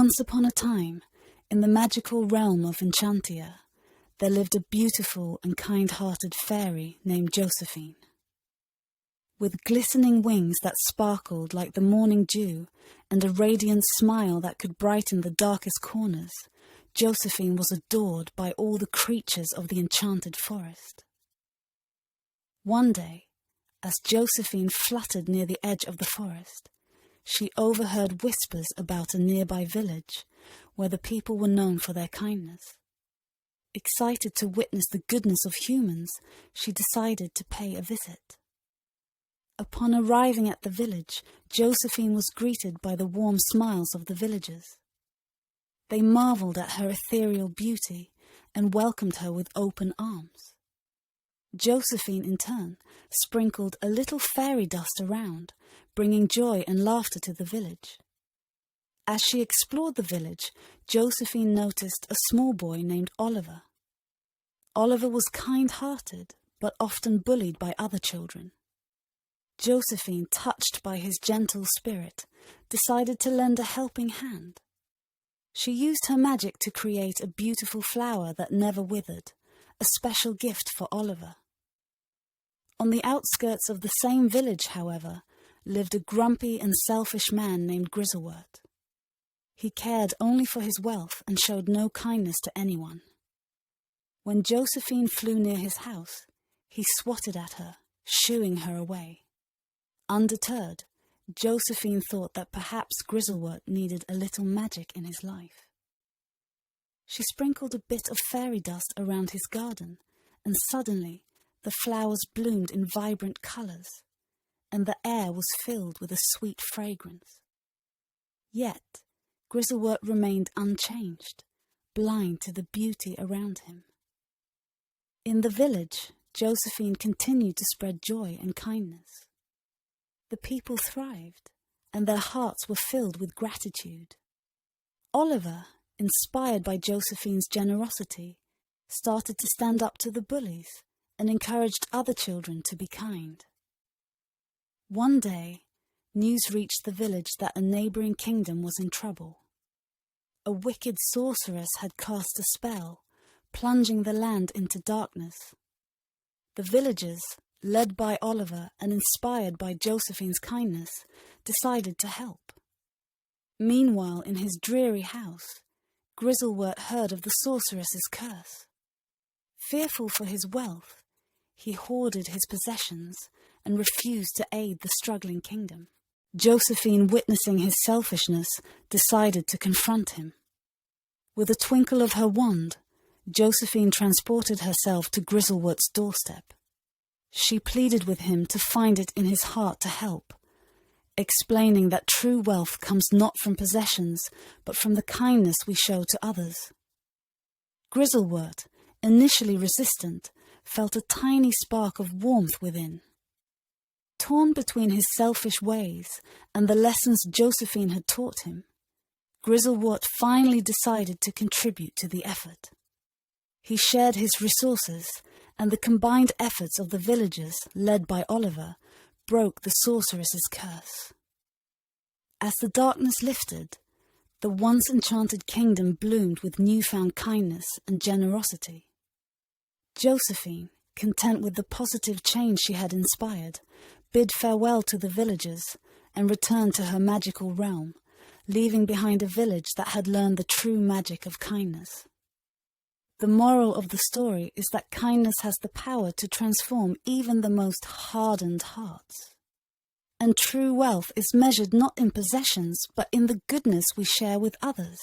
Once upon a time, in the magical realm of Enchantia, there lived a beautiful and kind-hearted fairy named Josephine. With glistening wings that sparkled like the morning dew and a radiant smile that could brighten the darkest corners, Josephine was adored by all the creatures of the enchanted forest. One day, as Josephine fluttered near the edge of the forest, she overheard whispers about a nearby village where the people were known for their kindness. Excited to witness the goodness of humans, she decided to pay a visit. Upon arriving at the village, Josephine was greeted by the warm smiles of the villagers. They marveled at her ethereal beauty and welcomed her with open arms. Josephine, in turn, sprinkled a little fairy dust around, bringing joy and laughter to the village. As she explored the village, Josephine noticed a small boy named Oliver. Oliver was kind-hearted, but often bullied by other children. Josephine, touched by his gentle spirit, decided to lend a helping hand. She used her magic to create a beautiful flower that never withered, a special gift for Oliver. On the outskirts of the same village, however, lived a grumpy and selfish man named Grizzlewort. He cared only for his wealth and showed no kindness to anyone. When Josephine flew near his house, he swatted at her, shooing her away. Undeterred, Josephine thought that perhaps Grizzlewort needed a little magic in his life. She sprinkled a bit of fairy dust around his garden, and suddenly the flowers bloomed in vibrant colours, and the air was filled with a sweet fragrance. Yet, Grizzlewort remained unchanged, blind to the beauty around him. In the village, Josephine continued to spread joy and kindness. The people thrived, and their hearts were filled with gratitude. Oliver, inspired by Josephine's generosity, started to stand up to the bullies and encouraged other children to be kind. One day, news reached the village that a neighbouring kingdom was in trouble. A wicked sorceress had cast a spell, plunging the land into darkness. The villagers, led by Oliver and inspired by Josephine's kindness, decided to help. Meanwhile, in his dreary house, Grizzlewort heard of the sorceress's curse. Fearful for his wealth, he hoarded his possessions and refused to aid the struggling kingdom. Josephine, witnessing his selfishness, decided to confront him. With a twinkle of her wand, Josephine transported herself to Grizzlewort's doorstep. She pleaded with him to find it in his heart to help, explaining that true wealth comes not from possessions, but from the kindness we show to others. Grizzlewort, initially resistant, felt a tiny spark of warmth within. Torn between his selfish ways and the lessons Josephine had taught him, Grizzlewort finally decided to contribute to the effort. He shared his resources, and the combined efforts of the villagers, led by Oliver, broke the sorceress's curse. As the darkness lifted, the once enchanted kingdom bloomed with newfound kindness and generosity. Josephine, content with the positive change she had inspired, bid farewell to the villagers and returned to her magical realm, leaving behind a village that had learned the true magic of kindness. The moral of the story is that kindness has the power to transform even the most hardened hearts. And true wealth is measured not in possessions, but in the goodness we share with others.